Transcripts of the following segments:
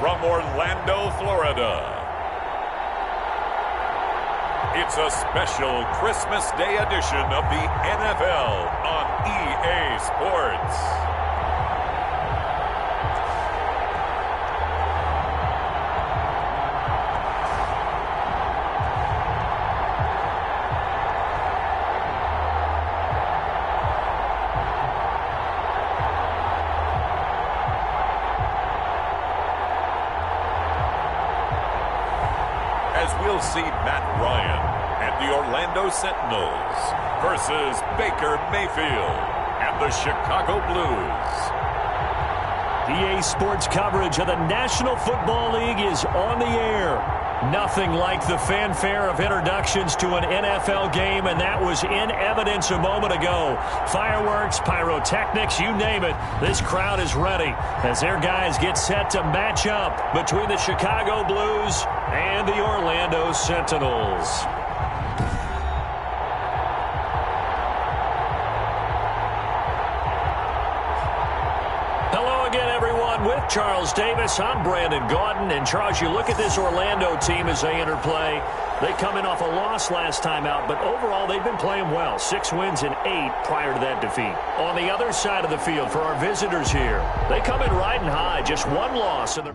from Orlando, Florida. It's a special Christmas Day edition of the NFL on EA Sports. As we'll see Matt Ryan and the Orlando Sentinels versus Baker Mayfield and the Chicago Blues. EA Sports coverage of the National Football League is on the air. Nothing like the fanfare of introductions to an NFL game, and that was in evidence a moment ago. Fireworks, pyrotechnics, you name it. This crowd is ready as their guys get set to match up between the Chicago Blues and the Orlando Sentinels. With Charles Davis, I'm Brandon Gaudin. And Charles, you look at this Orlando team as they enter play. They come in off a loss last time out, but overall they've been playing well. 6 wins and 8 prior to that defeat. On the other side of the field for our visitors here, they come in riding high, just 1 loss. And the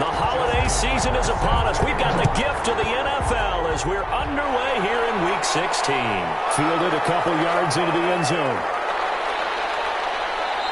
holiday season is upon us. We've got the gift of the NFL as we're underway here in Week 16. Fielded a couple yards into the end zone.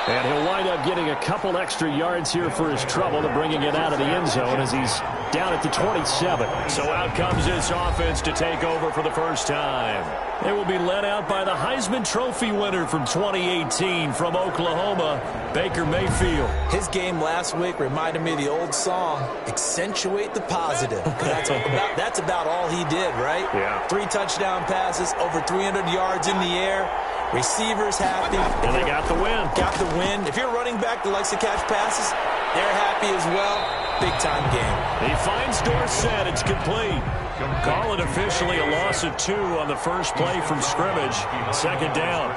And he'll wind up getting a couple extra yards here for his trouble to bringing it out of the end zone as he's down at the 27. So out comes this offense to take over for the first time. They will be led out by the Heisman Trophy winner from 2018 from Oklahoma, Baker Mayfield. His game last week reminded me of the old song, accentuate the positive. That's about all he did, right? Yeah. 3 touchdown passes, over 300 yards in the air. Receivers happy. And they got the win. Got the win. If you're a running back that likes to catch passes, they're happy as well. Big-time game. He finds Dorsett. It's complete. Call it officially a loss of 2 on the first play from scrimmage. Second down.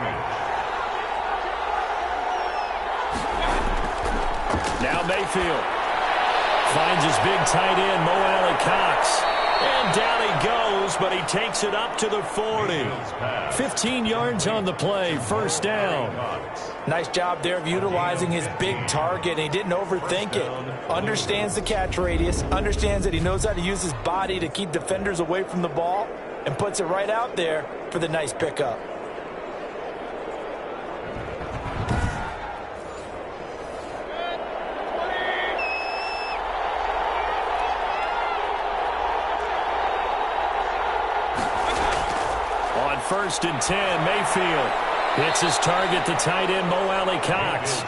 Now Mayfield finds his big tight end, Mo Alley-Cox. And down he goes, but he takes it up to the 40. 15 yards on the play, first down. Nice job there of utilizing his big target, and he didn't overthink it. Understands the catch radius, understands that he knows how to use his body to keep defenders away from the ball, and puts it right out there for the nice pickup. First and 10, Mayfield hits his target, the tight end, Mo Alley-Cox.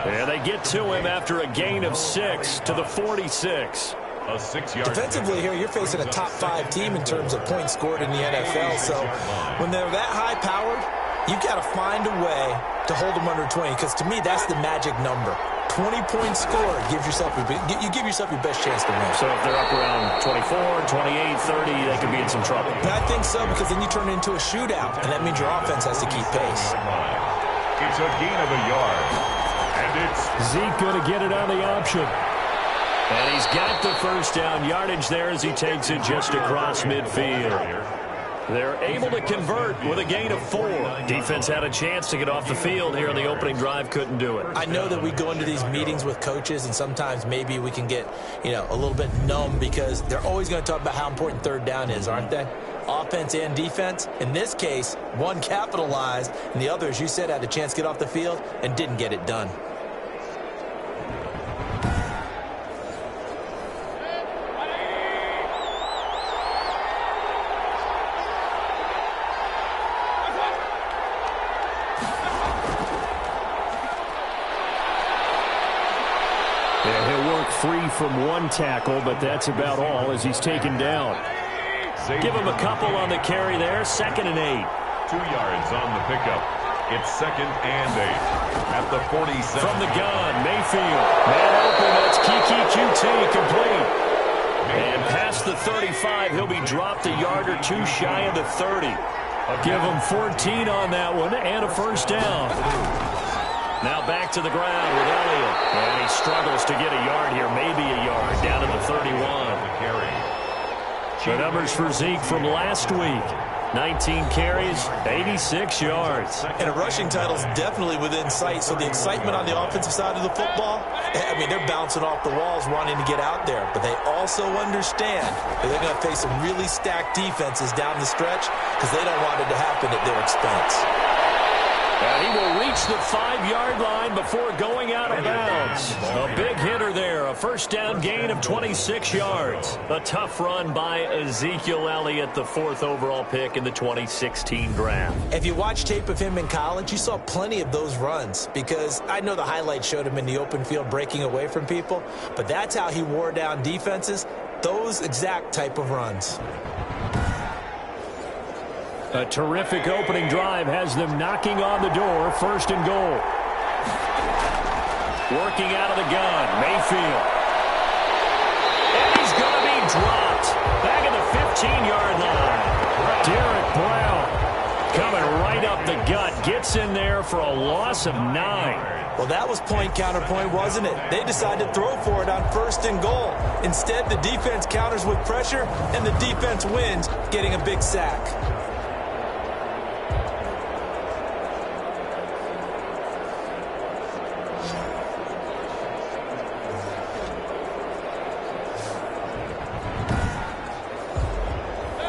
And they get to him after a gain of 6 to the 46. A 6-yard. Defensively here, you're facing a top 5 team in terms of points scored in the NFL. So when they're that high-powered, you've got to find a way to hold them under 20. Because to me, that's the magic number. 20 points scored, you give yourself your best chance to win. So if they're up around 24, 28, 30, they could be in some trouble. And I think so, because then you turn it into a shootout, and that means your offense has to keep pace. It's a gain of a yard. And it's Zeke going to get it on the option. And he's got the first down yardage there as he takes it just across midfield. They're able to convert with a gain of 4. Defense had a chance to get off the field here in the opening drive, couldn't do it. I know that we go into these meetings with coaches, and sometimes maybe we can get, a little bit numb because they're always going to talk about how important third down is, aren't they? Offense and defense. In this case, one capitalized, and the other, as you said, had a chance to get off the field and didn't get it done. Free from 1 tackle, but that's about all as he's taken down. Give him a couple on the carry there. 2nd and 8. 2 yards on the pickup. It's 2nd and 8 at the 47. From the gun, Mayfield. Man open, that's Kiki QT, complete. And past the 35, he'll be dropped a yard or 2 shy of the 30. Give him 14 on that one and a first down. Now back to the ground with Elliott. And he struggles to get a yard here, maybe a yard, down to the 31. The numbers for Zeke from last week. 19 carries, 86 yards. And a rushing title is definitely within sight, so the excitement on the offensive side of the football, I mean, they're bouncing off the walls wanting to get out there, but they also understand that they're going to face some really stacked defenses down the stretch because they don't want it to happen at their expense. And he will reach the 5-yard line before going out of bounds. A big hitter there, a first down gain of 26 yards. A tough run by Ezekiel Elliott, the 4th overall pick in the 2016 draft. If you watch tape of him in college, you saw plenty of those runs because I know the highlights showed him in the open field breaking away from people, but that's how he wore down defenses, those exact type of runs. A terrific opening drive has them knocking on the door, 1st and goal. Working out of the gun, Mayfield. And he's going to be dropped. Back at the 15-yard line. Derek Brown coming right up the gut. Gets in there for a loss of 9. Well, that was point counterpoint, wasn't it? They decided to throw for it on 1st and goal. Instead, the defense counters with pressure, and the defense wins, getting a big sack.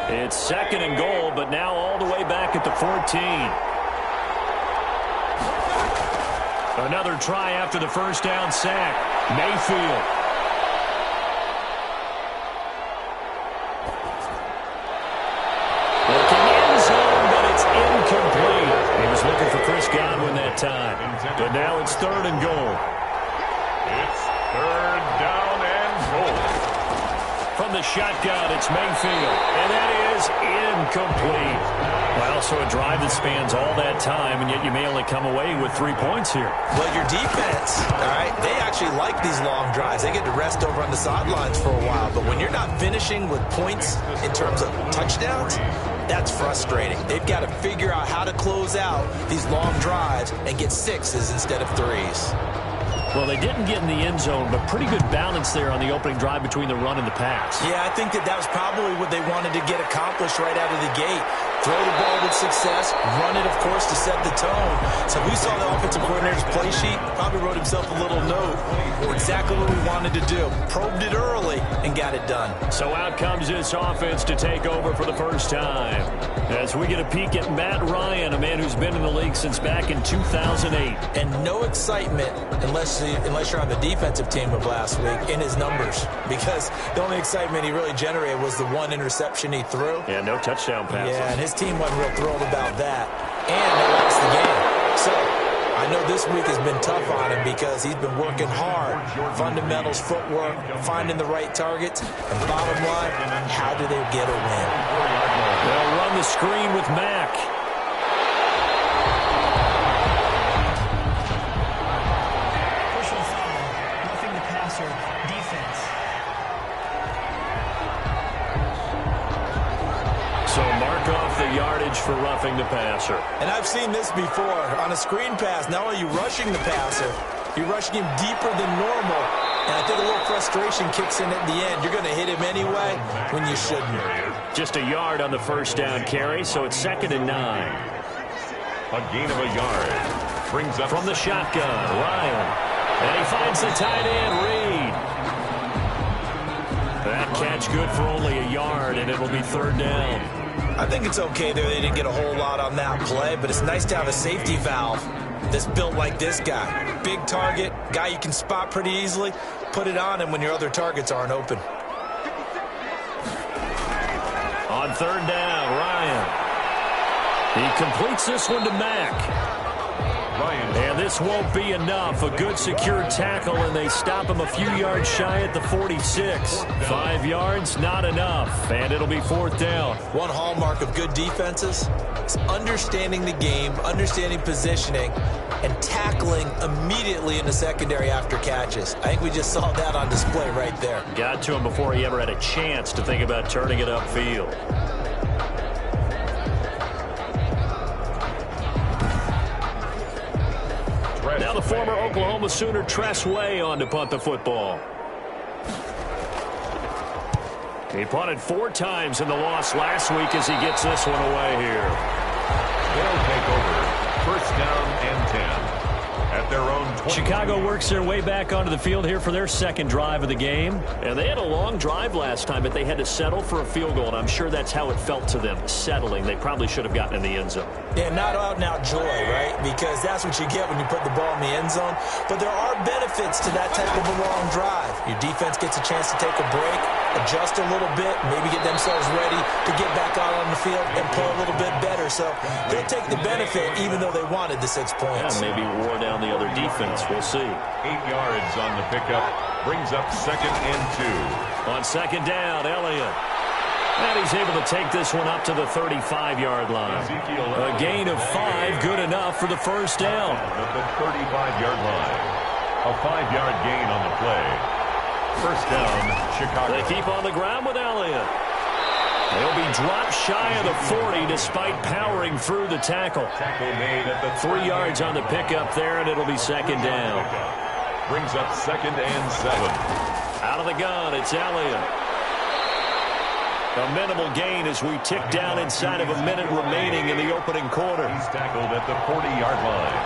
It's 2nd and goal, but now all the way back at the 14. Another try after the first down sack. Mayfield. Looking end zone, but it's incomplete. He was looking for Chris Godwin that time. But now it's 3rd and goal. It's 3rd down and goal. From the shotgun, it's Mayfield, and that is incomplete. Well, so a drive that spans all that time, and yet you may only come away with 3 points here. Well, your defense, all right, they actually like these long drives. They get to rest over on the sidelines for a while, but when you're not finishing with points in terms of touchdowns, that's frustrating. They've got to figure out how to close out these long drives and get 6s instead of 3s. Well, they didn't get in the end zone, but pretty good balance there on the opening drive between the run and the pass. Yeah, I think that was probably what they wanted to get accomplished right out of the gate. Throw the ball with success, run it, of course, to set the tone. So we saw the offensive coordinator's play sheet, probably wrote himself a little note. Exactly what we wanted to do. Probed it early and got it done. So out comes this offense to take over for the first time. As we get a peek at Matt Ryan, a man who's been in the league since back in 2008. And no excitement unless you're on the defensive team of last week in his numbers, because the only excitement he really generated was the 1 interception he threw. Yeah, no touchdown passes. Yeah, and his team wasn't real thrilled about that. And they lost the game. So I know this week has been tough on him because he's been working hard. Fundamentals, footwork, finding the right targets. And bottom line, how do they get a win? They'll run the screen with Mack. Personal foul, roughing the passer, defense. So mark off the yardage for roughing the passer. And I've seen this before. On a screen pass, not only are you rushing the passer, you're rushing him deeper than normal. And I think a little frustration kicks in at the end. You're going to hit him anyway when you shouldn't. Just a yard on the first down carry, so it's 2nd and 9. A gain of a yard. Brings up from the shotgun, Ryan. And he finds the tight end, Reed. That catch good for only a yard, and it'll be 3rd down. I think it's okay there. They didn't get a whole lot on that play, but it's nice to have a safety valve that's built like this guy. Big target, guy you can spot pretty easily. Put it on him when your other targets aren't open. On 3rd down, Ryan. He completes this one to Mack. And this won't be enough. A good secure tackle, and they stop him a few yards shy at the 46. 5 yards, not enough. And it'll be 4th down. One hallmark of good defenses is understanding the game, understanding positioning, and tackling immediately in the secondary after catches. I think we just saw that on display right there. Got to him before he ever had a chance to think about turning it upfield. the former Oklahoma Sooner Tress Way on to punt the football. He punted 4 times in the loss last week as he gets this one away here. They'll take over. First down and 10. At their own 20. Chicago works their way back onto the field here for their second drive of the game. And they had a long drive last time, but they had to settle for a field goal. And I'm sure that's how it felt to them, settling. They probably should have gotten in the end zone. Yeah, not out and out joy, right? Because that's what you get when you put the ball in the end zone. But there are benefits to that type of a long drive. Your defense gets a chance to take a break, adjust a little bit, maybe get themselves ready to get back out on the field and play a little bit better. So they'll take the benefit even though they wanted the 6 points. Yeah, maybe wore down the other defense. We'll see. 8 yards on the pickup. Brings up second and 2. On second down, Elliott. And he's able to take this one up to the 35-yard line. A gain of 5, good enough for the first down. At the 35-yard line. A 5-yard gain on the play. First down, Chicago. They keep on the ground with Elliott. They'll be dropped shy of the 40 despite powering through the tackle. Tackle made at the 3 yards on the pickup there, and it'll be second down. Brings up second and 7. Out of the gun, it's Elliott. A minimal gain as we tick down inside of a minute remaining in the opening quarter. He's tackled at the 40-yard line.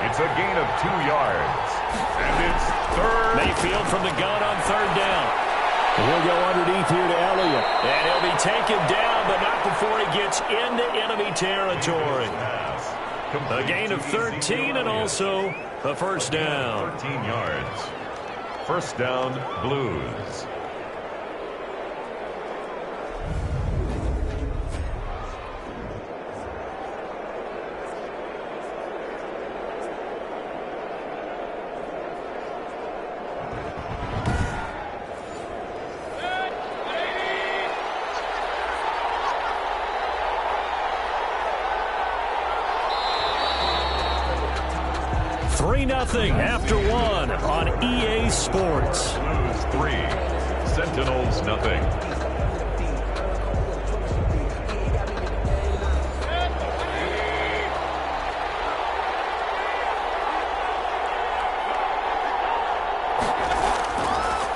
It's a gain of 2 yards. And it's third. Mayfield from the gun on third down. He'll go underneath here to Elliott. And he'll be taken down, but not before he gets into enemy territory. A gain of 13 and also a first down. 13 yards. First down, Blues. Nothing after 1 on EA Sports. Blues 3, Sentinels nothing.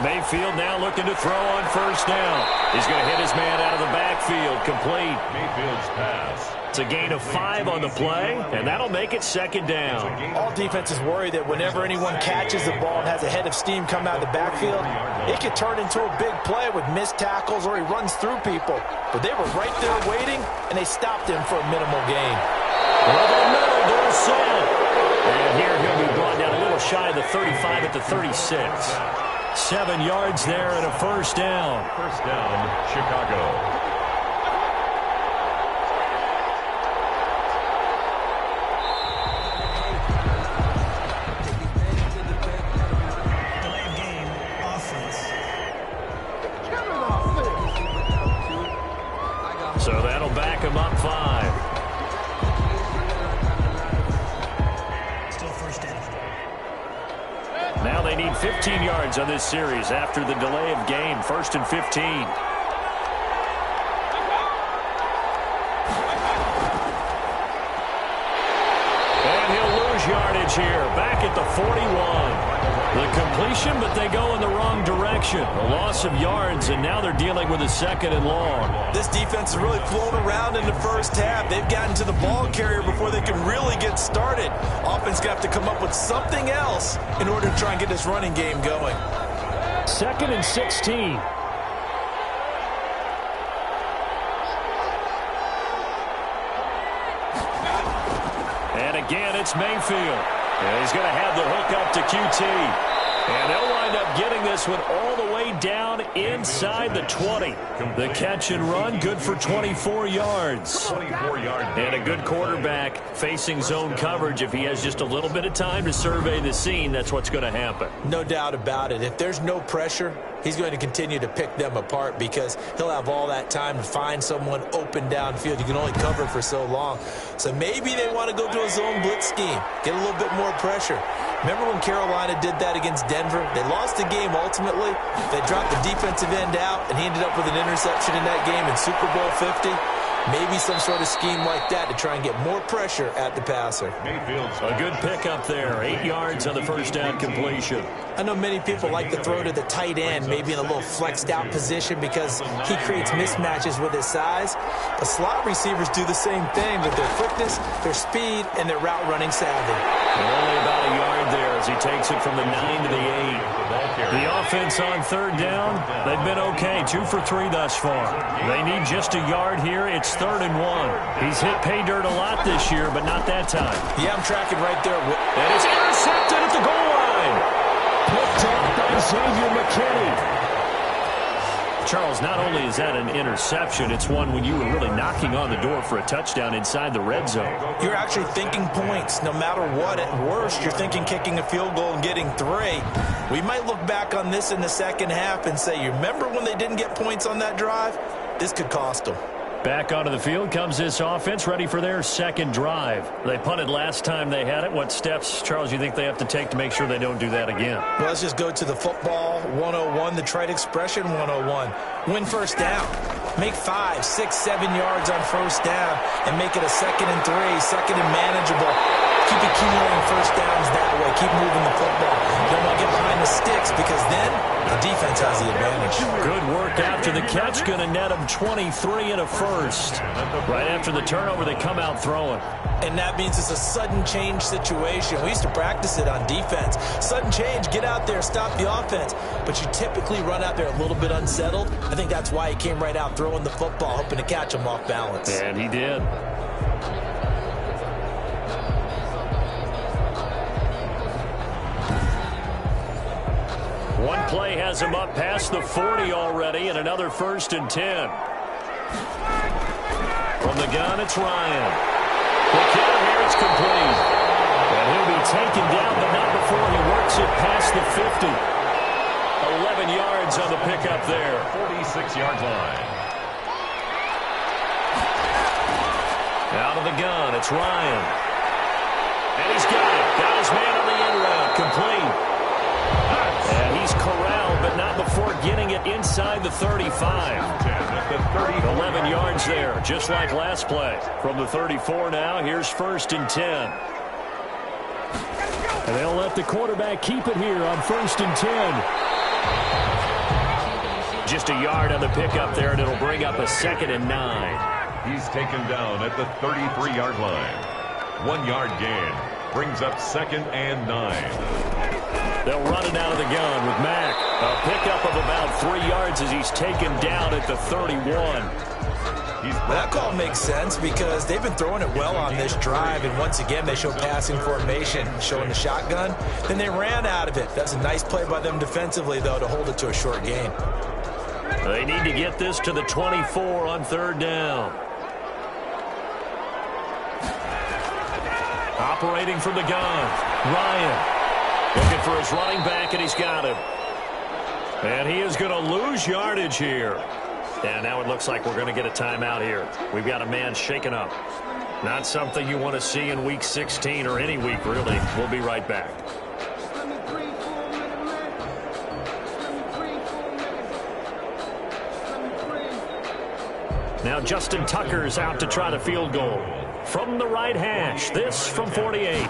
Mayfield now looking to throw on first down. He's going to hit his man out of the backfield. Complete. Mayfield's pass. It's a gain of 5 on the play, and that'll make it second down. All defenses worry that whenever anyone catches the ball and has a head of steam come out of the backfield, it could turn into a big play with missed tackles or he runs through people. But they were right there waiting, and they stopped him for a minimal gain. Over the middle, Dorsett. And here he'll be brought down a little shy of the 35 at the 36. 7 yards there and a first down. First down, Chicago. So that'll back him up 5. Still first down. Now they need 15 yards on this series after the delay of game. First and 15. And he'll lose yardage here. Back at the 41. The completion, but they go in the wrong direction. A loss of yards, and now they're dealing with a second and long. This defense has really flown around in the first half. They've gotten to the ball carrier before they can really get started. Offense got to come up with something else in order to try and get this running game going. Second and 16. And again, it's Mayfield. And he's going to have the hook up to QT. And they'll wind up getting this one all the way down inside the 20. The catch and run, good for 24 yards. 24 yards. And a good quarterback facing zone coverage. If he has just a little bit of time to survey the scene, that's what's going to happen. No doubt about it. If there's no pressure, he's going to continue to pick them apart because he'll have all that time to find someone open downfield. You can only cover for so long. So maybe they want to go to a zone blitz scheme, get a little bit more pressure. Remember when Carolina did that against Denver? They lost the game ultimately. They dropped the defensive end out, and he ended up with an interception in that game in Super Bowl 50. Maybe some sort of scheme like that to try and get more pressure at the passer. A good pickup there. 8 yards on the first down completion. I know many people like to throw to the tight end, maybe in a little flexed out position because he creates mismatches with his size. But slot receivers do the same thing with their quickness, their speed, and their route running savvy. Only about a yard there as he takes it from the 9 to the 8. The offense on third down, they've been okay. 2 for 3 thus far. They need just a yard here. It's 3rd and 1. He's hit pay dirt a lot this year, but not that time. Yeah, I'm tracking right there. And it's intercepted at the goal line. Picked off by Xavier McKinney. Charles, not only is that an interception, it's one when you were really knocking on the door for a touchdown inside the red zone. You're actually thinking points no matter what. At worst, you're thinking kicking a field goal and getting 3. We might look back on this in the second half and say, you remember when they didn't get points on that drive? This could cost them. Back onto the field comes this offense, ready for their second drive. They punted last time they had it. What steps, Charles, you think they have to take to make sure they don't do that again? Well, let's just go to the football 101, the trite expression 101. Win first down. Make 5, 6, 7 yards on first down and make it a 2nd and 3, 2nd and manageable. Keep accumulating first downs that way. Keep moving the football. Don't want to get behind the sticks because then the defense has the advantage. Good work after the catch. Going to net them 23 and a first. Right after the turnover, they come out throwing. And that means it's a sudden change situation. We used to practice it on defense. Sudden change, get out there, stop the offense. But you typically run out there a little bit unsettled. I think that's why he came right out throwing the football, hoping to catch him off balance. And he did. One play has him up past the 40 already, and another 1st and 10. From the gun, it's Ryan. The kick here is complete. And he'll be taken down, but not before he works it past the 50. 11 yards on the pickup there. 46-yard line. Out of the gun, it's Ryan. And he's got it. Got his man on the end route. Complete. And he's corralled, but not before getting it inside the 35. 11 yards there, just like last play. From the 34 now, here's 1st and 10. And they'll let the quarterback keep it here on 1st and 10. Just a yard on the pickup there, and it'll bring up a 2nd and 9. He's taken down at the 33-yard line. 1 yard gain brings up 2nd and 9. They'll run it out of the gun with Mack. A pickup of about 3 yards as he's taken down at the 31. That call makes sense because they've been throwing it well on this drive, and once again they show passing formation, showing the shotgun. Then they ran out of it. That's a nice play by them defensively, though, to hold it to a short gain. They need to get this to the 24 on 3rd down. Operating from the gun, Ryan. Looking for his running back, and he's got him. And he is going to lose yardage here. And now it looks like we're going to get a timeout here. We've got a man shaken up. Not something you want to see in Week 16 or any week, really. We'll be right back. Now Justin Tucker's out to try the field goal. From the right hash, this from 48.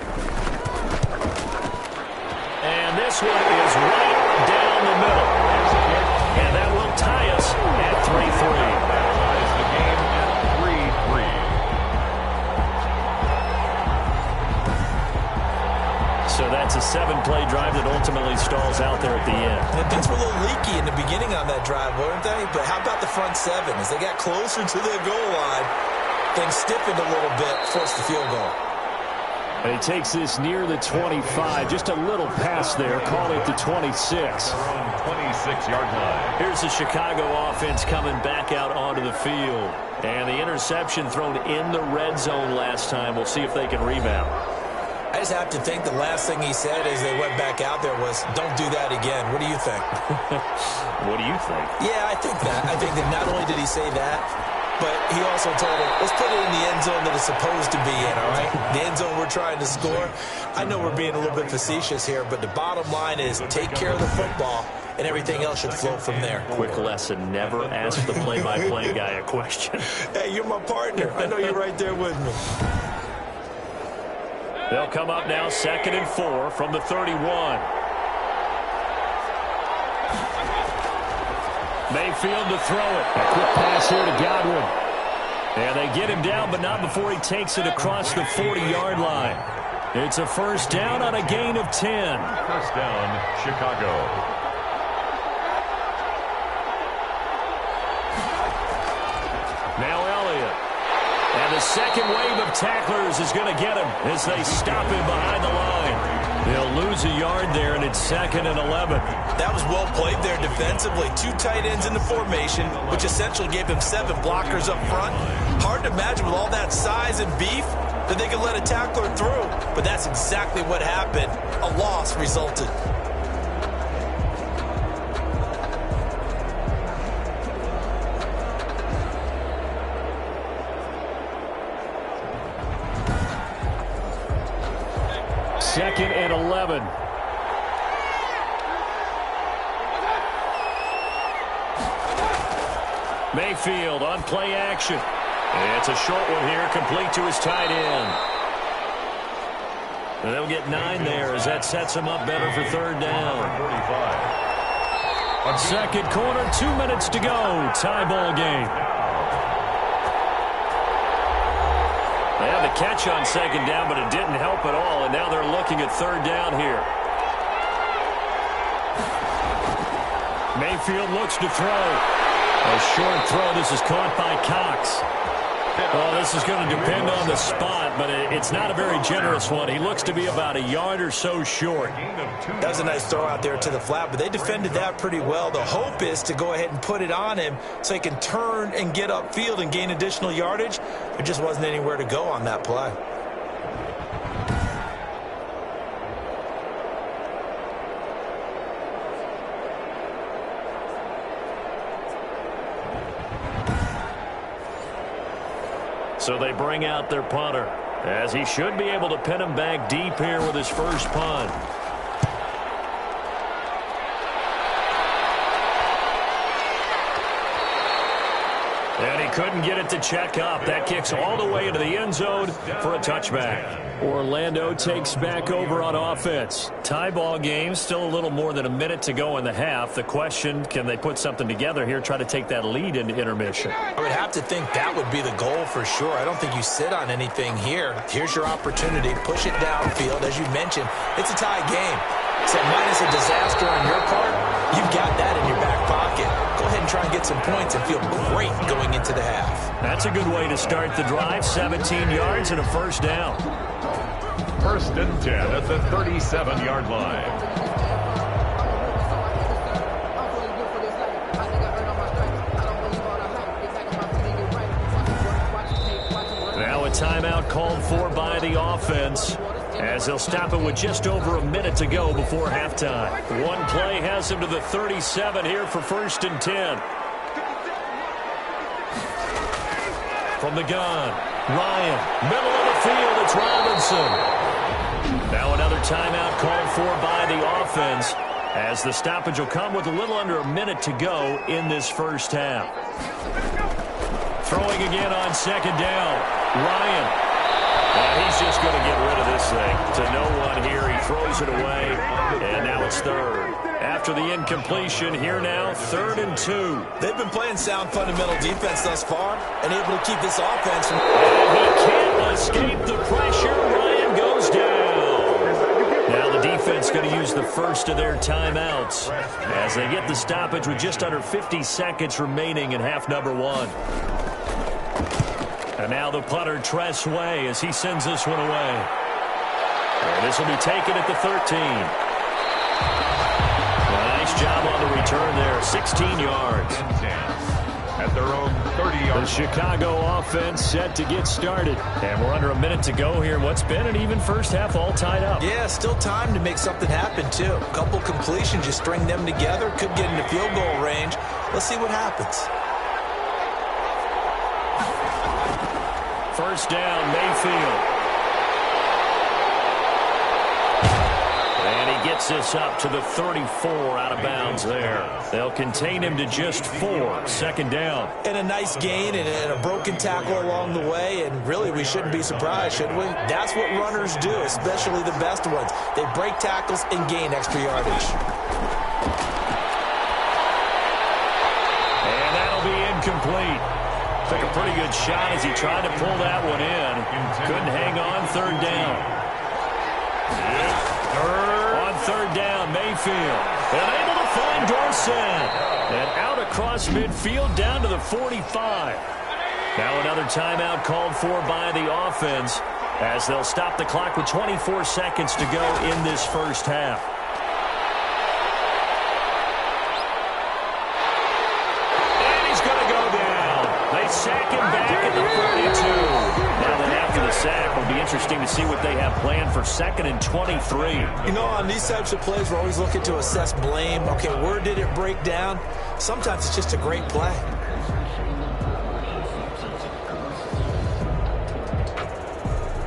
And this one is right down the middle. And that will tie us at 3-3. Ties the game at 3-3. So that's a 7-play drive that ultimately stalls out there at the end. And things were a little leaky in the beginning on that drive, weren't they? But how about the front 7? As they got closer to the goal line, things stiffened a little bit, forced the field goal. And he takes this near the 25. Just a little pass there. Call it the 26. 26-yard line. Here's the Chicago offense coming back out onto the field. And the interception thrown in the red zone last time. We'll see if they can rebound. I just have to think the last thing he said as they went back out there was, don't do that again. What do you think? What do you think? Yeah, I think that. I think that not only did he say that, but he also told him, let's put it in the end zone that it's supposed to be in, all right? The end zone we're trying to score. I know we're being a little bit facetious here, but the bottom line is take care of the football and everything else should flow from there. Quick lesson, never ask the play-by-play guy a question. Hey, you're my partner. I know you're right there with me. They'll come up now 2nd and 4 from the 31. Mayfield to throw it. A quick pass here to Godwin. And they get him down, but not before he takes it across the 40-yard line. It's a first down on a gain of 10. First down, Chicago. Now Elliott. And the second wave of tacklers is going to get him as they stop him behind the line. They'll lose a yard there, and it's 2nd and 11. That was well played there defensively. 2 tight ends in the formation, which essentially gave him 7 blockers up front. Hard to imagine with all that size and beef that they could let a tackler through. But that's exactly what happened. A loss resulted. Second and 11. Mayfield on play action. It's a short one here, complete to his tight end. And they'll get 9 there as that sets him up better for 3rd down. 45. Second quarter, 2 minutes to go. Tie ball game. They had the catch on 2nd down, but it didn't help at all, and now they're looking at 3rd down here. Mayfield looks to throw. A short throw. This is caught by Cox. Well, this is going to depend on the spot, but it's not a very generous one. He looks to be about a yard or so short. That was a nice throw out there to the flat, but they defended that pretty well. The hope is to go ahead and put it on him so he can turn and get upfield and gain additional yardage. There just wasn't anywhere to go on that play. So they bring out their punter, as he should be able to pin him back deep here with his first punt. And he couldn't get it to check up. That kicks all the way into the end zone for a touchback. Orlando takes back over on offense. Tie ball game, still a little more than a minute to go in the half. The question, can they put something together here, try to take that lead into intermission? I would have to think that would be the goal for sure. I don't think you sit on anything here. Here's your opportunity. Push it downfield. As you mentioned, it's a tie game. So minus a disaster on your part, you've got that in your back pocket. Go ahead and try and get some points and feel great going into the half. That's a good way to start the drive. 17 yards and a first down. First and 10 at the 37-yard line. Now a timeout called for by the offense, as they'll stop it with just over a minute to go before halftime. One play has him to the 37 here for 1st and 10. From the gun, Ryan, middle of the field, it's Robinson. Now another timeout called for by the offense, as the stoppage will come with a little under a minute to go in this first half. Throwing again on 2nd down, Ryan. He's just going to get rid of this thing to no one here. He throws it away, and now it's 3rd. After the incompletion, here now, 3rd and 2. They've been playing sound fundamental defense thus far and able to keep this offense from... And he can't escape the pressure. Ryan goes down. Now the defense going to use the first of their timeouts as they get the stoppage with just under 50 seconds remaining in half number 1. And now the punter, Tress Way, as he sends this one away. And this will be taken at the 13. Nice job on the return there. 16 yards. At their own 30-yard. The Chicago offense set to get started. And we're under a minute to go here. What's been an even first half, all tied up. Yeah, still time to make something happen, too. A couple completions, you string them together, could get into field goal range. Let's see what happens. First down, Mayfield. And he gets this up to the 34 out of bounds there. They'll contain him to just 4, second down. And a nice gain and a broken tackle along the way, and really we shouldn't be surprised, should we? That's what runners do, especially the best ones. They break tackles and gain extra yardage. And that'll be incomplete. Took a pretty good shot as he tried to pull that one in. Couldn't hang on, third down. On third down, Mayfield. And able to find Dorsett. And out across midfield down to the 45. Now another timeout called for by the offense as they'll stop the clock with 24 seconds to go in this first half. And he's going to go down. They sack him back at the 42. Now then after the sack, it'll be interesting to see what they have planned for 2nd and 23. You know, on these types of plays, we're always looking to assess blame. Okay, where did it break down? Sometimes it's just a great play.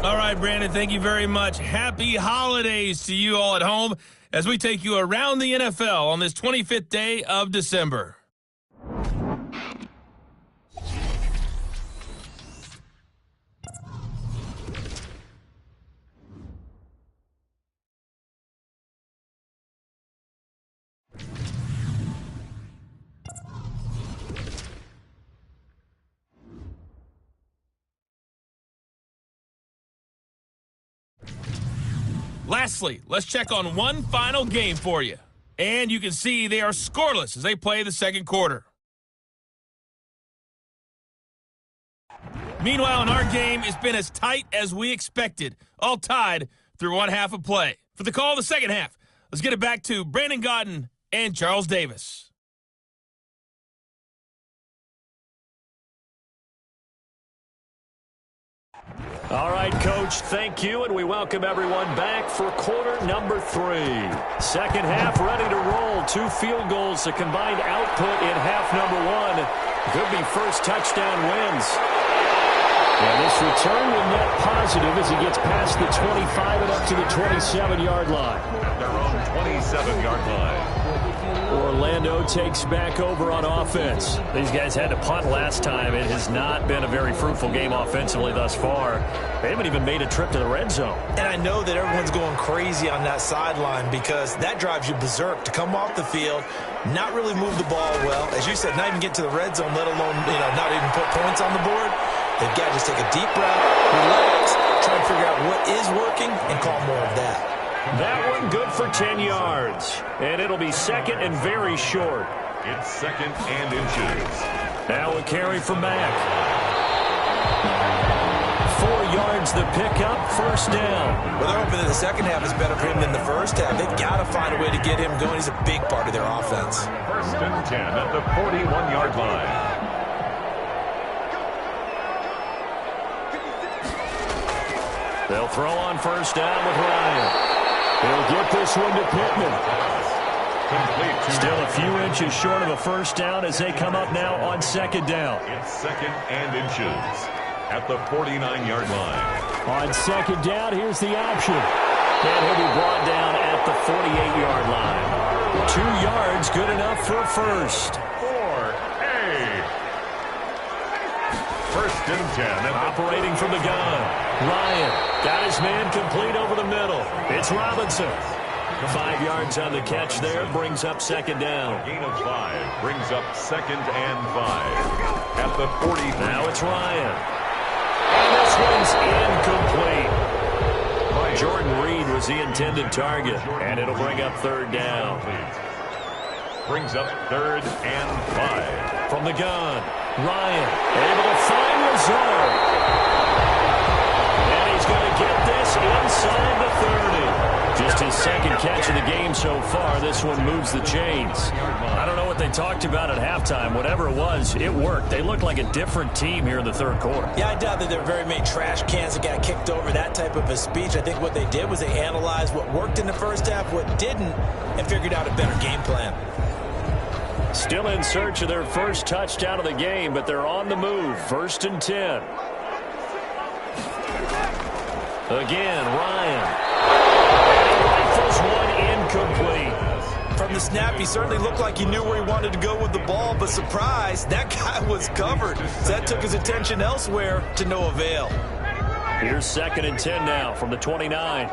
All right, Brandon, thank you very much. Happy holidays to you all at home as we take you around the NFL on this 25th day of December. Lastly, let's check on one final game for you. And you can see they are scoreless as they play the second quarter. Meanwhile, in our game, it's been as tight as we expected, all tied through one half of play. For the call of the second half, let's get it back to Brandon Gaudin and Charles Davis. All right, Coach, thank you, and we welcome everyone back for quarter number 3. Second half ready to roll. 2 field goals, the combined output in half number 1. Could be first touchdown wins. And this return will net positive as he gets past the 25 and up to the 27-yard line. At their own 27-yard line. Orlando takes back over on offense. These guys had to punt last time. It has not been a very fruitful game offensively thus far. They haven't even made a trip to the red zone. And I know that everyone's going crazy on that sideline because that drives you berserk to come off the field, not really move the ball well. As you said, not even get to the red zone, let alone, not even put points on the board. They've got to just take a deep breath, relax, try and figure out what is working, and call more of that. That one good for 10 yards. And it'll be second and very short. It's 2nd and inches. Now a carry from Mack. 4 yards the pickup, first down. Well, they're hoping that the second half is better for him than the first half. They've got to find a way to get him going. He's a big part of their offense. 1st and 10 at the 41-yard line. They'll throw on first down with Ryan. He'll get this one to Pittman. Still a few inches short of a first down as they come up now on second down. It's 2nd and inches at the 49-yard line. On second down, here's the option. And he'll be brought down at the 48-yard line. 2 yards, good enough for a first. 1st and 10. Operating from the gun. Ryan got his man complete over the middle. It's Robinson. 5 yards on the catch there, brings up second down. A gain of 5 brings up 2nd and 5 at the 40. Now it's Ryan. And this one's incomplete. Jordan Reed was the intended target, and it'll bring up third down. Brings up 3rd and 5. From the gun, Ryan able to find Lazard. And he's going to get this inside the 30. Just his second catch of the game so far. This one moves the chains. I don't know what they talked about at halftime. Whatever it was, it worked. They looked like a different team here in the third quarter. Yeah, I doubt that there were very many trash cans that got kicked over, that type of a speech. I think what they did was they analyzed what worked in the first half, what didn't, and figured out a better game plan. Still in search of their first touchdown of the game, but they're on the move. 1st and 10. Again, Ryan. And he rifles one the snap, he certainly looked like he knew where he wanted to go with the ball, but surprise, that guy was covered. So that took his attention elsewhere to no avail. Here's 2nd and 10 now from the 29.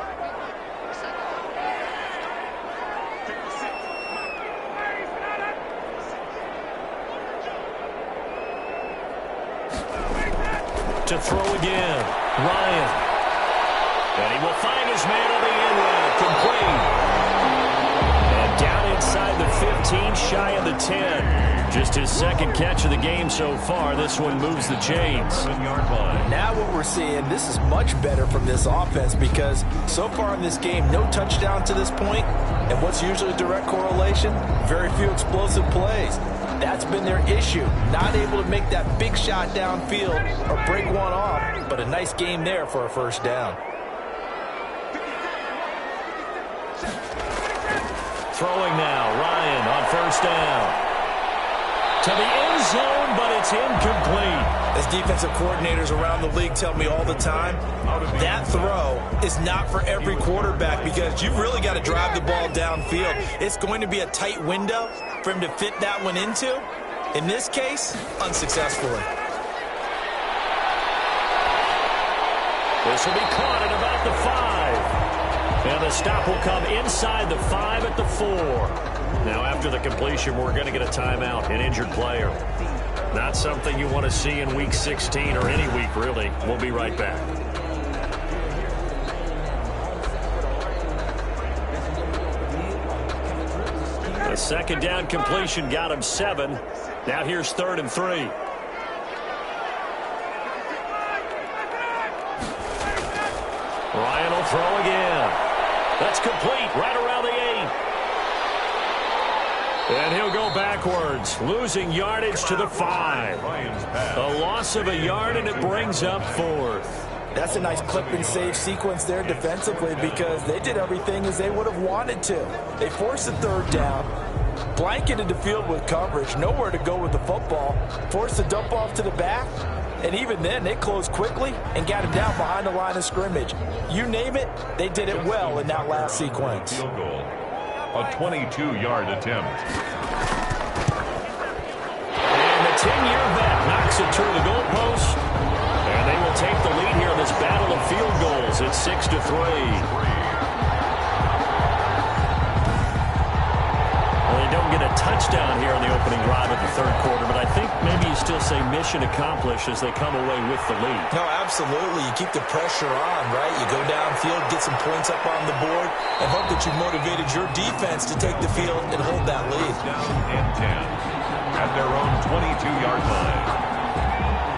To throw again, Ryan. And he will find his man on the end route, complete. And down inside the 15, shy of the 10. Just his 2nd catch of the game so far. This one moves the chains. Now what we're seeing, this is much better from this offense because so far in this game, no touchdown to this point. And what's usually a direct correlation? Very few explosive plays. That's been their issue. Not able to make that big shot downfield or break one off, but a nice game there for a first down. Throwing now, Ryan on first down. To the end zone, but it's incomplete. As defensive coordinators around the league tell me all the time, that throw is not for every quarterback because you've really got to drive the ball downfield. It's going to be a tight window for him to fit that one into. In this case, unsuccessfully. This will be caught at about the 5. And the stop will come inside the 5 at the 4. Now, after the completion, we're going to get a timeout, an injured player. Not something you want to see in Week 16 or any week, really. We'll be right back. The 2nd down completion got him 7. Now here's 3rd and 3. Ryan will throw again. That's complete right around the 8. And he'll go backwards, losing yardage to the 5. A loss of a yard, and it brings up 4th. That's a nice clip and save sequence there defensively because they did everything as they would have wanted to. They forced the 3rd down, blanketed the field with coverage, nowhere to go with the football, forced the dump off to the back, and even then they closed quickly and got him down behind the line of scrimmage. You name it, they did it well in that last sequence. Field goal. A 22-yard attempt. And the 10-year vet knocks it through the goalpost. And they will take the lead here in this battle of field goals. It's 6-3. Well, they don't get a touchdown here on the opening drive of the 3rd quarter, but I think maybe you still say mission accomplished as they come away with the lead. No, absolutely. You keep the pressure on, right? You go downfield, get some points up on the board, and hope that you motivated your defense to take the field and hold that lead. Down and 10 at their own 22-yard line.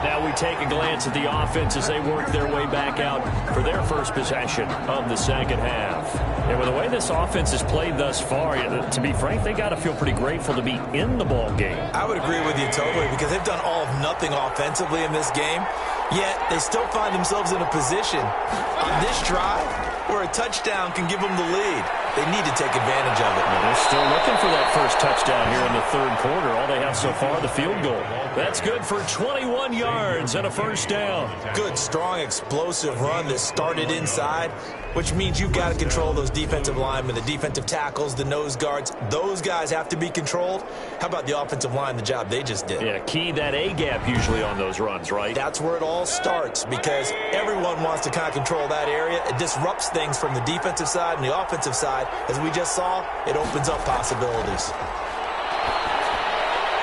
Now we take a glance at the offense as they work their way back out for their first possession of the 2nd half. And with the way this offense has played thus far, to be frank, they got to feel pretty grateful to be in the ball game. I would agree with you totally because they've done all of nothing offensively in this game, yet they still find themselves in a position on this drive where a touchdown can give them the lead. They need to take advantage of it. Well, they're still looking for that first touchdown here in the 3rd quarter. All they have so far, the field goal. That's good for 21 yards and a first down. Good, strong, explosive run that started inside, which means you've got to control those defensive linemen, the defensive tackles, the nose guards. Those guys have to be controlled. How about the offensive line, the job they just did? Yeah, key that A-gap usually on those runs, right? That's where it all starts because everyone wants to kind of control that area. It disrupts things from the defensive side and the offensive side. As we just saw, it opens up possibilities.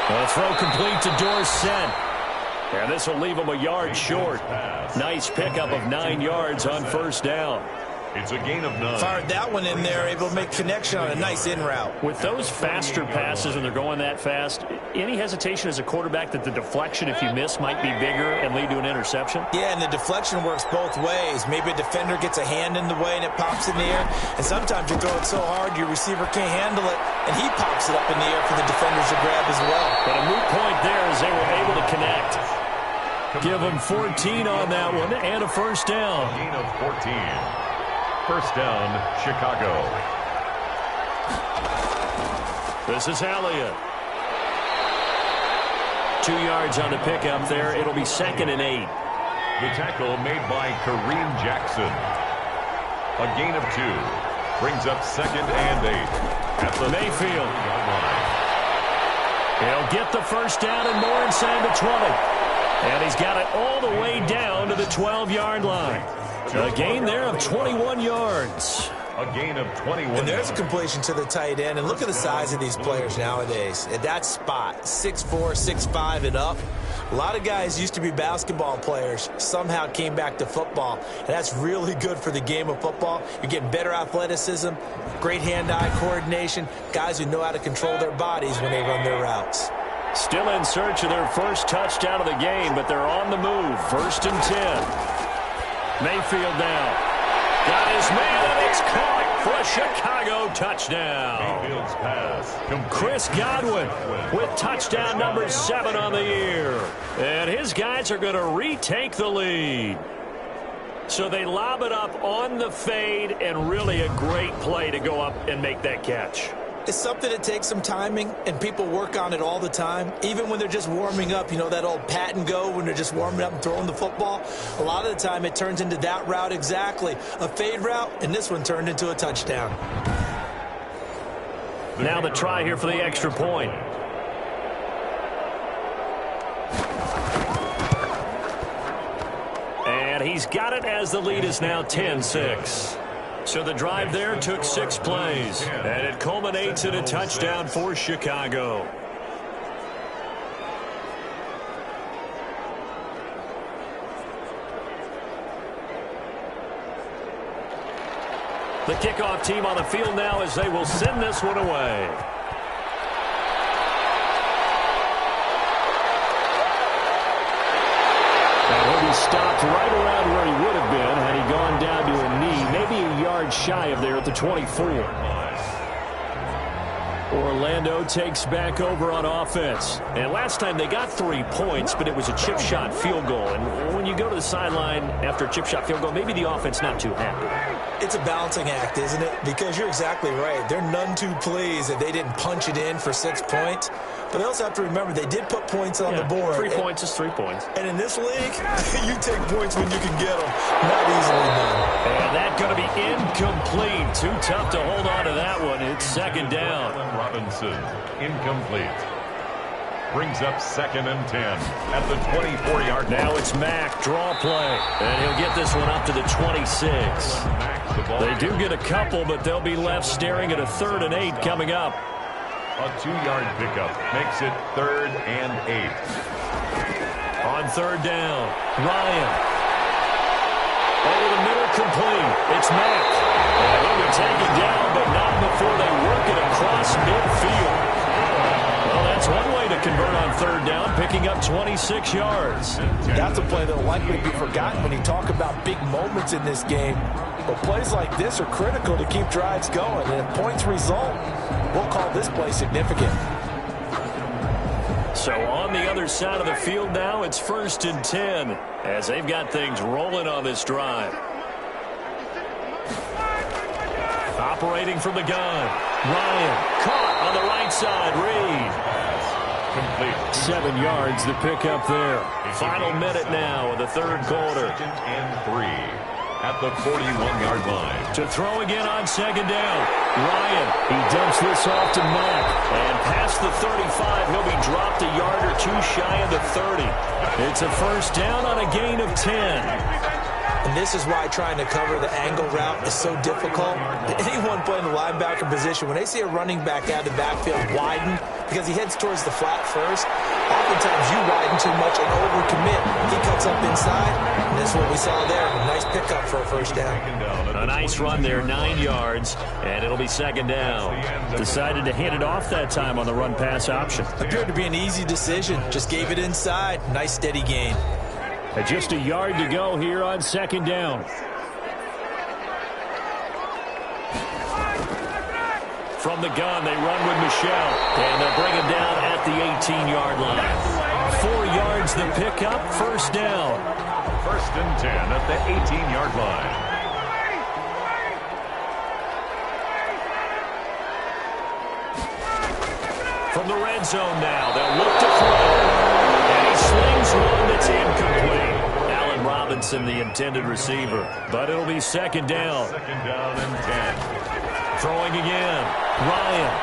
A throw complete to Dorsett. And this will leave him a yard short. Nice pickup of 9 yards on first down. It's a gain of 9. Fired that one in there, able to make connection on a nice in route. With those faster passes and they're going that fast, any hesitation as a quarterback that the deflection, if you miss, might be bigger and lead to an interception? Yeah, and the deflection works both ways. Maybe a defender gets a hand in the way and it pops in the air. And sometimes you throw it so hard your receiver can't handle it, and he pops it up in the air for the defenders to grab as well. But a moot point there as they were able to connect. Give them 14 on that one and a first down. Gain of 14. First down, Chicago. This is Elliott. 2 yards on the pickup there. It'll be 2nd and 8. The tackle made by Kareem Jackson. A gain of 2. Brings up 2nd and 8 at the Mayfield. line. He'll get the first down and more inside the 20. And he's got it all the way down to the 12-yard line. A gain there of 21 yards. A gain of 21. And there's a completion to the tight end. And look at the size of these players nowadays. At that spot, 6'4", 6'5", and up. A lot of guys used to be basketball players, somehow came back to football. And that's really good for the game of football. You're getting better athleticism, great hand-eye coordination, guys who know how to control their bodies when they run their routes. Still in search of their first touchdown of the game, but they're on the move. 1st and 10. Mayfield now. Got his man, and it's caught for a Chicago touchdown. Mayfield's pass. Chris Godwin with touchdown number 7 on the year. And his guys are going to retake the lead. So they lob it up on the fade, and really a great play to go up and make that catch. It's something that takes some timing, and people work on it all the time. Even when they're just warming up, you know, that old pat and go when they're just warming up and throwing the football. A lot of the time it turns into that route exactly. A fade route, and this one turned into a touchdown. Now the try here for the extra point. And he's got it as the lead is now 10-6. So the drive there took 6 plays, and it culminates in a touchdown for Chicago. The kickoff team on the field now as they will send this one away. And he'll be stopped right around where he would have been had he gone down to a knee, maybe a yard shy of there at the 24. Orlando takes back over on offense. And last time they got 3 points, but it was a chip shot field goal. And when you go to the sideline after a chip shot field goal, maybe the offense not too happy. It's a balancing act, isn't it? Because you're exactly right. They're none too pleased that they didn't punch it in for 6 points. But they also have to remember they did put points on the board. 3 points is 3 points. And in this league, you take points when you can get them. Not easily done. And that's going to be incomplete. Too tough to hold on to that one. It's 2nd down. Robinson, incomplete. Brings up 2nd and 10 at the 24-yard line. Now it's Mack, draw play. And he'll get this one up to the 26. They do get a couple, but they'll be left staring at a 3rd and 8 coming up. A 2-yard pickup makes it 3rd and 8. On 3rd down, Ryan. Over the middle, complete. It's Mack. And he'll be taken down, but not before they work it across midfield. Well, that's one way to convert on 3rd down, picking up 26 yards. That's a play that will likely be forgotten when you talk about big moments in this game. But plays like this are critical to keep drives going. And if points result, we'll call this play significant. So on the other side of the field now, it's 1st and 10 as they've got things rolling on this drive. Operating from the gun, Ryan caught on the right side. Reed. Complete. 7 yards the pickup there. Final minute now of the 3rd quarter. 2nd and 3. At the 41-yard line. To throw again on 2nd down. Ryan, he dumps this off to Mack. And past the 35, he'll be dropped a yard or 2 shy of the 30. It's a 1st down on a gain of 10. And this is why trying to cover the angle route is so difficult. Anyone playing the linebacker position, when they see a running back out of the backfield widen, because he heads towards the flat first, oftentimes you widen too much and overcommit. He cuts up inside, and that's what we saw there. A nice pickup for a 1st down. A nice run there, 9 yards, and it'll be 2nd down. Decided to hand it off that time on the run-pass option. Appeared to be an easy decision. Just gave it inside. Nice steady gain. Just a yard to go here on 2nd down. From the gun, they run with Michelle, and they'll bring him down at the 18-yard line. 4 yards the pickup, 1st down. 1st and 10 at the 18-yard line. From the red zone now, they'll look to throw. And he slings one that's incomplete. Allen Robinson Robinson, the intended receiver. But it'll be second down. Second down and 10. Throwing again. Ryan.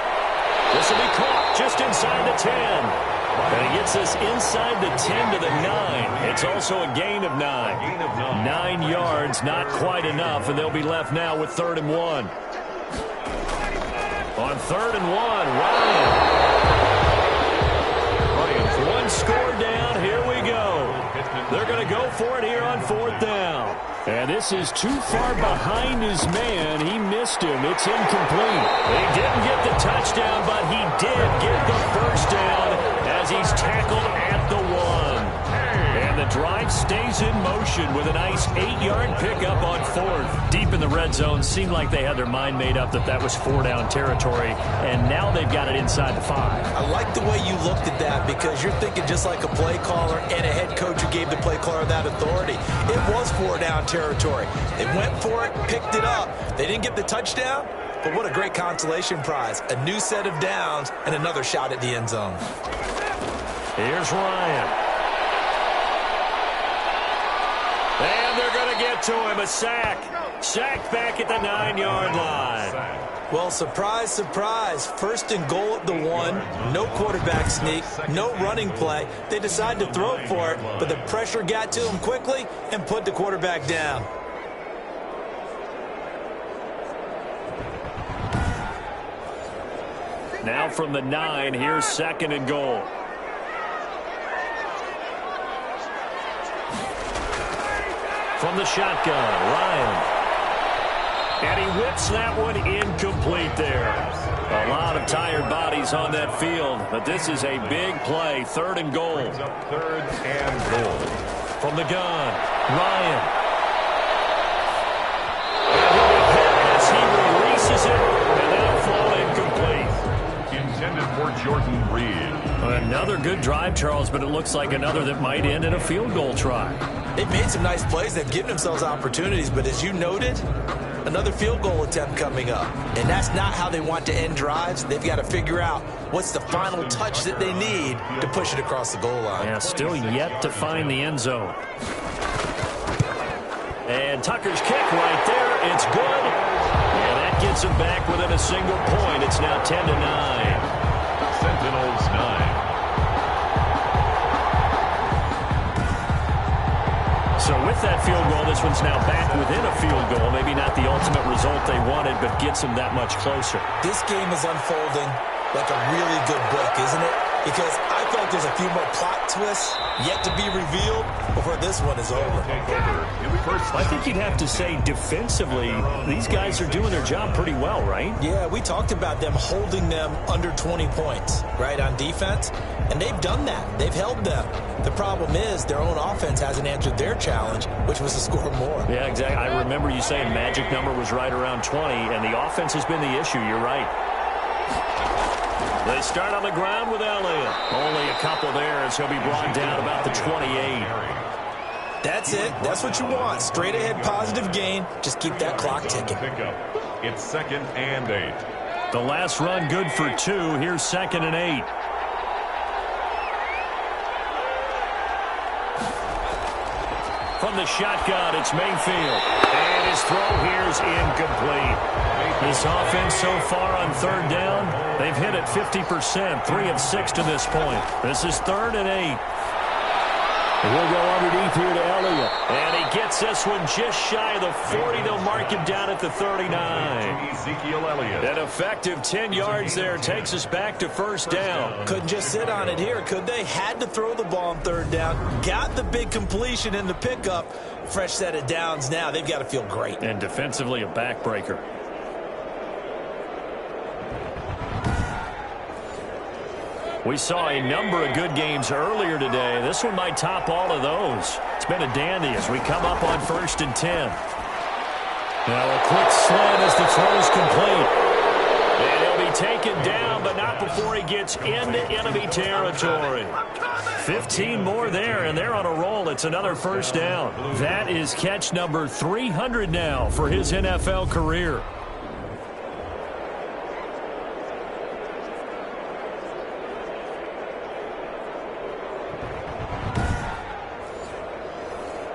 This will be caught just inside the 10. And he gets us inside the 10 to the 9. It's also a gain of 9. 9 yards, not quite enough, and they'll be left now with 3rd and 1. On 3rd and 1, Ryan. One score down. Here we go. They're going to go for it here on 4th down. And this is too far behind his man. He missed him. It's incomplete. He didn't get the touchdown, but he did get the first down as he's tackled at the 1. And the drive stays in motion with a nice 8-yard pickup on 4th. Deep in the red zone, seemed like they had their mind made up that was 4-down territory, and now they've got it inside the 5. I like the way you looked at that because you're thinking just like a play caller and a head coach who gave the play caller that authority. It was 4-down territory. They went for it, picked it up. They didn't get the touchdown, but what a great consolation prize. A new set of downs and another shot at the end zone. Here's Ryan. And they're going to get to him. A sack. Sacked back at the 9-yard line. Well, surprise, surprise. 1st and goal at the 1. No quarterback sneak. No running play. They decided to throw for it, but the pressure got to him quickly and put the quarterback down. Now from the 9, here's 2nd and goal. From the shotgun, Ryan. And he whips that one incomplete there. A lot of tired bodies on that field, but this is a big play. 3rd and goal. 3rd and goal. From the gun, Ryan. And he'll be hit as he releases it, and that'll fall incomplete. Intended for Jordan Reed. Another good drive, Charles, but it looks like another that might end in a field goal try. They've made some nice plays. They've given themselves opportunities, but as you noted, another field goal attempt coming up. And that's not how they want to end drives. They've got to figure out what's the final touch that they need to push it across the goal line. Yeah, still yet to find the end zone. And Tucker's kick right there. It's good. And that gets him back within a single point. It's now 10 to 9. Sentinels 9. So with that field goal, this one's now back within a field goal. Maybe not the ultimate result they wanted, but gets them that much closer. This game is unfolding like a really good book, isn't it? Because I feel like there's a few more plot twists yet to be revealed before this one is over. I think you'd have to say defensively, these guys are doing their job pretty well, right? Yeah, we talked about them holding them under 20 points, right, on defense. And they've done that. They've held them. The problem is their own offense hasn't answered their challenge, which was to score more. Yeah, exactly. I remember you saying magic number was right around 20, and the offense has been the issue. You're right. They start on the ground with Elliott. Only a couple there as he'll be brought down about the 28. That's it. That's what you want. Straight ahead positive gain. Just keep that clock ticking. It's 2nd and 8. The last run good for 2. Here's 2nd and 8. From the shotgun, it's Mayfield. And his throw here is incomplete. This offense so far on 3rd down, they've hit it 50%, 3 of 6 to this point. This is 3rd and 8. We'll go underneath here to Elliott. And he gets this one just shy of the 40. They'll mark him down at the 39. Ezekiel Elliott. An effective 10 yards there takes us back to 1st down. Couldn't just sit on it here, could they? Had to throw the ball on 3rd down. Got the big completion in the pickup. Fresh set of downs now. They've got to feel great. And defensively, a backbreaker. We saw a number of good games earlier today. This one might top all of those. It's been a dandy as we come up on 1st and 10. Now a quick slant as the throw's complete. And he'll be taken down, but not before he gets into enemy territory. 15 more there, and they're on a roll. It's another 1st down. That is catch number 300 now for his NFL career.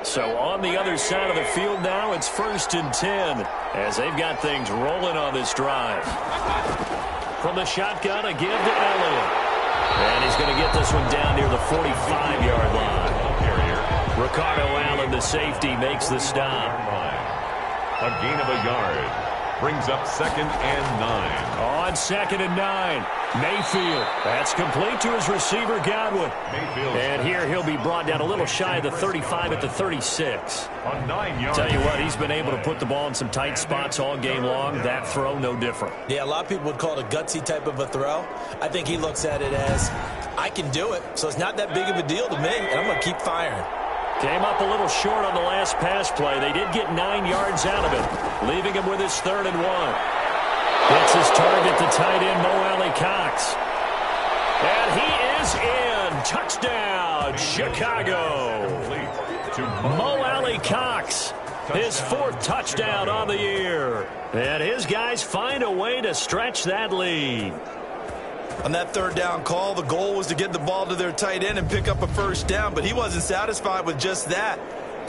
So on the other side of the field now. It's 1st and 10 as they've got things rolling on this drive. From the shotgun, a give to Elliott. And he's going to get this one down near the 45-yard line. Ricardo Allen, the safety, makes the stop. A gain of a yard. Brings up 2nd and 9. On 2nd and 9. Mayfield. That's complete to his receiver, Godwin. Mayfield. And here he'll be brought down a little shy of the 35 at the 36. On 9 yards. Tell you what, he's been able to put the ball in some tight spots all game long. That throw, no different. Yeah, a lot of people would call it a gutsy type of a throw. I think he looks at it as, I can do it, so it's not that big of a deal to me, and I'm going to keep firing. Came up a little short on the last pass play. They did get 9 yards out of it, leaving him with his 3rd and 1. Hits his target, the tight end, Mo Alley-Cox. And he is in. Touchdown, Chicago. Mo Alley-Cox, his 4th touchdown on the year. And his guys find a way to stretch that lead. On that 3rd down call, the goal was to get the ball to their tight end and pick up a 1st down, but he wasn't satisfied with just that.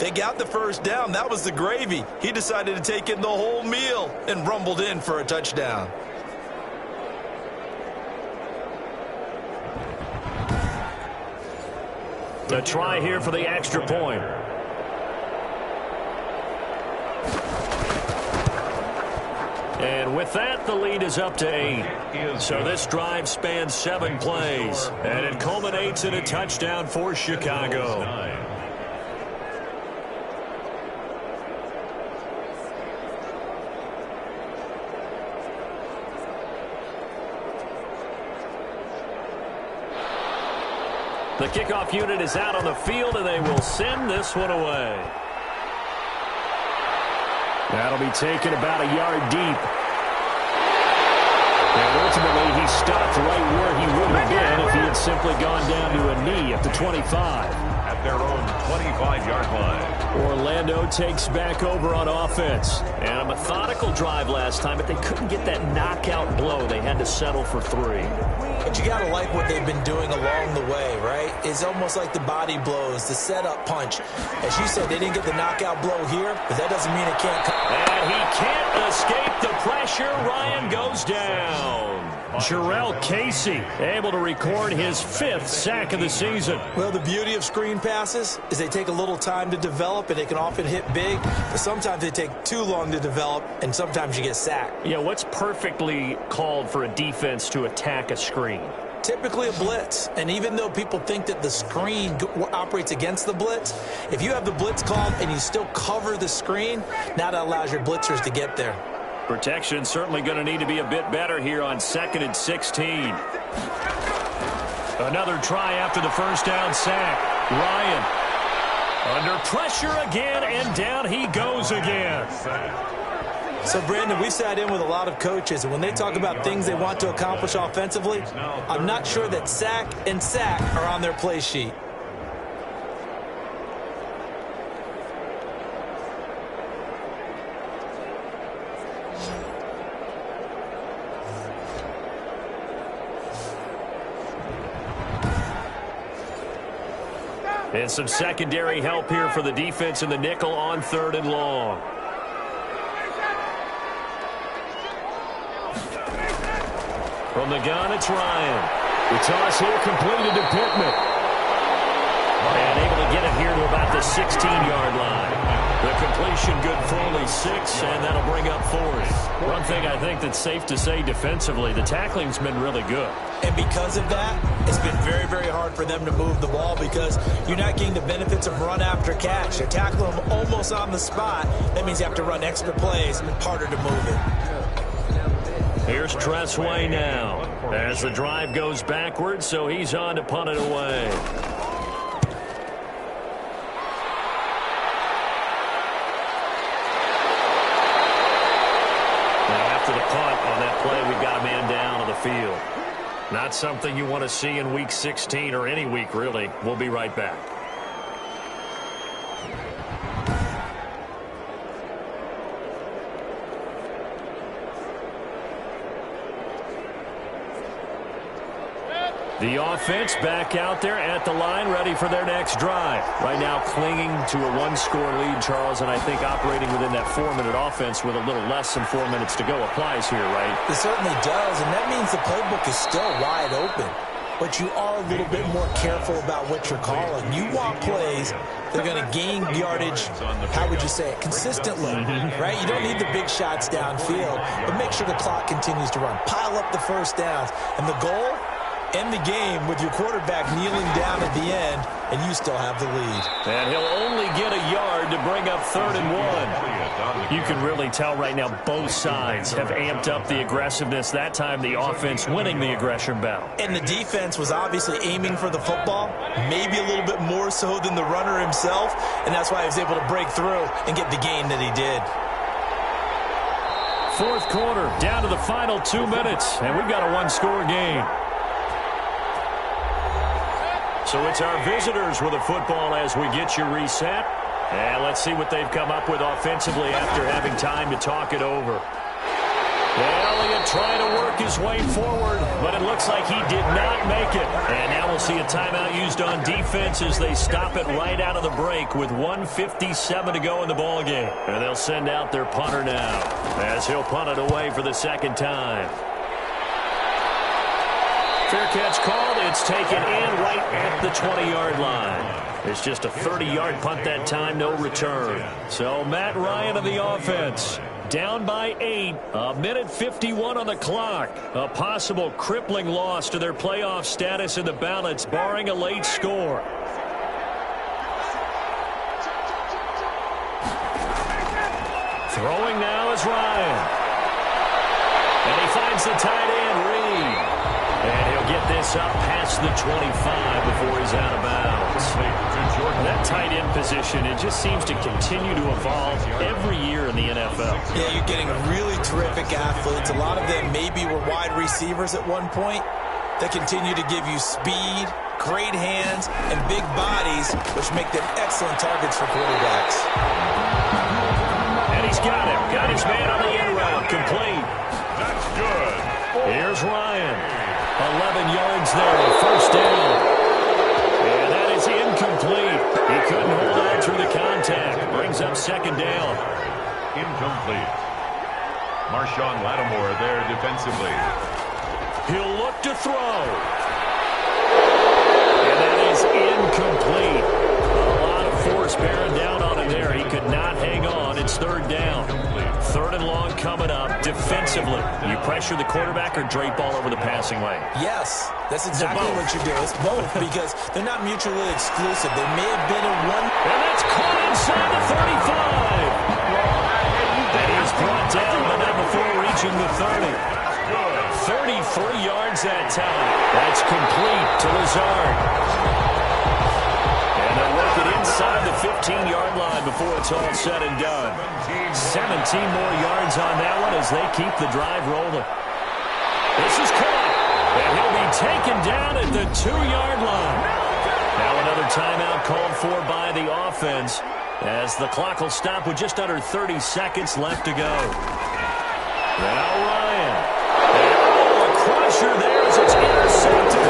They got the 1st down. That was the gravy. He decided to take in the whole meal and rumbled in for a touchdown. The try here for the extra point. And with that, the lead is up to 8. So this drive spans 7 plays, and it culminates in a touchdown for Chicago. The kickoff unit is out on the field, and they will send this one away. That'll be taken about a yard deep. And ultimately, he stopped right where he would have been if he had simply gone down to a knee at the 25. At their own 25-yard line. Orlando takes back over on offense. And a methodical drive last time, but they couldn't get that knockout blow. They had to settle for 3. But you got to like what they've been doing along the way, right? It's almost like the body blows, the setup punch. As you said, they didn't get the knockout blow here, but that doesn't mean it can't come. And he can't escape the pressure. Ryan goes down. Jarrell Casey able to record his 5th sack of the season. Well, the beauty of screen passes is they take a little time to develop, and they can often hit big, but sometimes they take too long to develop, and sometimes you get sacked. Yeah, what's perfectly called for a defense to attack a screen? Typically a blitz, and even though people think that the screen operates against the blitz, if you have the blitz called and you still cover the screen, now that allows your blitzers to get there. Protection certainly going to need to be a bit better here on 2nd and 16. Another try after the 1st down sack. Ryan under pressure again, and down he goes again. So, Brandon, we've sat in with a lot of coaches, and when they talk about things they want to accomplish offensively, I'm not sure that sack and sack are on their play sheet. And some secondary help here for the defense in the nickel on 3rd and long. From the gun, it's Ryan. The toss here completed to Pittman. And able to get it here to about the 16-yard line. The completion good for only 6, and that'll bring up 4th. One thing I think that's safe to say defensively, the tackling's been really good. And because of that, it's been very, very hard for them to move the ball because you're not getting the benefits of run after catch. They're tackling them almost on the spot. That means you have to run extra plays, harder to move it. Here's Tressway now as the drive goes backwards, so he's on to punt it away. After the punt on that play, we've got a man down on the field. Not something you want to see in Week 16 or any week, really. We'll be right back. The offense back out there at the line, ready for their next drive. Right now clinging to a one-score lead, Charles, and I think operating within that 4-minute offense with a little less than 4 minutes to go applies here, right? It certainly does, and that means the playbook is still wide open. But you are a little bit more careful about what you're calling. You want plays that are going to gain yardage, how would you say it, consistently, right? You don't need the big shots downfield, but make sure the clock continues to run. Pile up the first downs. And the goal, end the game with your quarterback kneeling down at the end, and you still have the lead. And he'll only get a yard to bring up 3rd and 1. You can really tell right now both sides have amped up the aggressiveness. That time the offense winning the aggression battle. And the defense was obviously aiming for the football, maybe a little bit more so than the runner himself, and that's why he was able to break through and get the gain that he did. 4th quarter, down to the final 2 minutes, and we've got a one-score game. So it's our visitors with the football as we get you reset. And let's see what they've come up with offensively after having time to talk it over. Elliott trying to work his way forward, but it looks like he did not make it. And now we'll see a timeout used on defense as they stop it right out of the break with 1:57 to go in the ballgame. And they'll send out their punter now as he'll punt it away for the 2nd time. Fair catch called. It's taken in right at the 20-yard line. It's just a 30-yard punt that time, no return. So Matt Ryan of the offense, down by 8, 1:51 on the clock. A possible crippling loss to their playoff status in the balance, barring a late score. Throwing now is Ryan. And he finds the tight end, Reed. And he'll get this up past the 25 before he's out of bounds. That tight end position, it just seems to continue to evolve every year in the NFL. Yeah, you're getting really terrific athletes. A lot of them maybe were wide receivers at one point. They continue to give you speed, great hands, and big bodies, which make them excellent targets for quarterbacks. And he's got him. Got his man on the end route. Complete. That's good. Here's Ryan. 11 yards there, 1st down. And that is incomplete. He couldn't hold on through the contact. Brings up 2nd down. Incomplete. Marshawn Lattimore there defensively. He'll look to throw. And that is incomplete. A lot of force bearing down on him there. He could not hang on. It's 3rd down. 3rd and long coming up. Defensively, you pressure the quarterback or drape all over the passing lane? Yes, that's exactly what you do. It's both because they're not mutually exclusive. They may have been in one. And that's caught inside the 35. And he's brought down, but not before reaching the 30. 33 yards that time. That's complete to Lazard. And they'll work it inside the 15-yard line before it's all said and done. 17 more yards on that one as they keep the drive rolling. This is caught. And he'll be taken down at the 2-yard line. Now another timeout called for by the offense as the clock will stop with just under 30 seconds left to go. Now Ryan. And a crusher there as it's intercepted.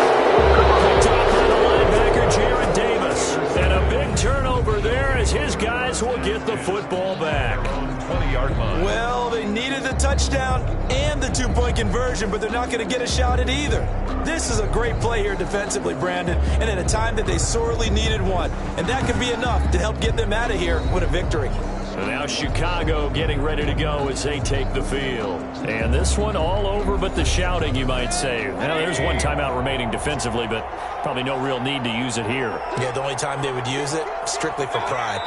Picked up by the linebacker, Jared Davis. And a big turnover there as his guys will get the football back. 20-yard line. Well, they needed the touchdown and the 2-point conversion, but they're not going to get a shot at either. This is a great play here defensively, Brandon, and at a time that they sorely needed one. And that could be enough to help get them out of here with a victory. So now Chicago getting ready to go as they take the field. And this one all over but the shouting, you might say. Now, there's one timeout remaining defensively, but probably no real need to use it here. Yeah, the only time they would use it, strictly for pride.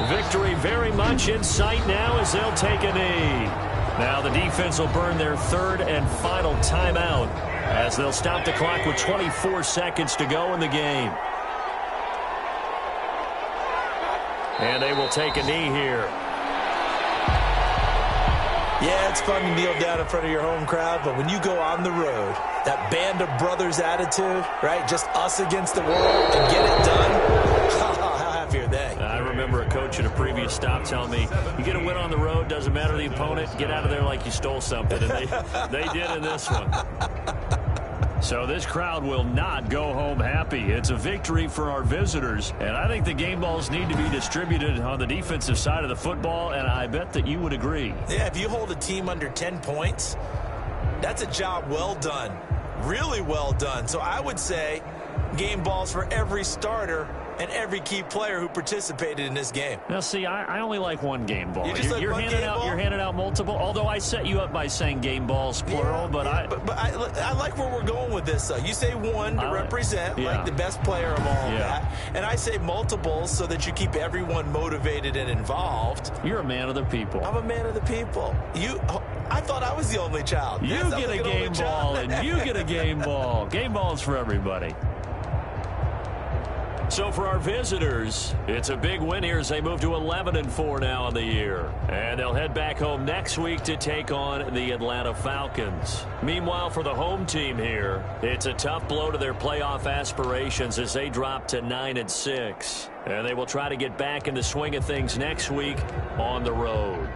Victory very much in sight now as they'll take a knee. Now the defense will burn their 3rd and final timeout as they'll stop the clock with 24 seconds to go in the game. And they will take a knee here. Yeah, it's fun to kneel down in front of your home crowd, but when you go on the road, that band of brothers attitude, right? Just us against the world and get it done. How happy are they? I remember a coach at a previous stop telling me, you get a win on the road, doesn't matter the opponent, get out of there like you stole something. And they did in this one. So this crowd will not go home happy. It's a victory for our visitors, and I think the game balls need to be distributed on the defensive side of the football, and I bet that you would agree. Yeah, if you hold a team under 10 points, that's a job well done, really well done. So I would say game balls for every starter and every key player who participated in this game. Now, see, I only like one game ball. You're handing out multiple. Although I set you up by saying game balls plural, but I like where we're going with this. You say one to represent like the best player of all of that, and I say multiples so that you keep everyone motivated and involved. You're a man of the people. I'm a man of the people. I thought I was the only child. You get a game ball, and you get a game ball. Game balls for everybody. So for our visitors, it's a big win here as they move to 11-4 now in the year. And they'll head back home next week to take on the Atlanta Falcons. Meanwhile, for the home team here, it's a tough blow to their playoff aspirations as they drop to 9-6. And they will try to get back in the swing of things next week on the road.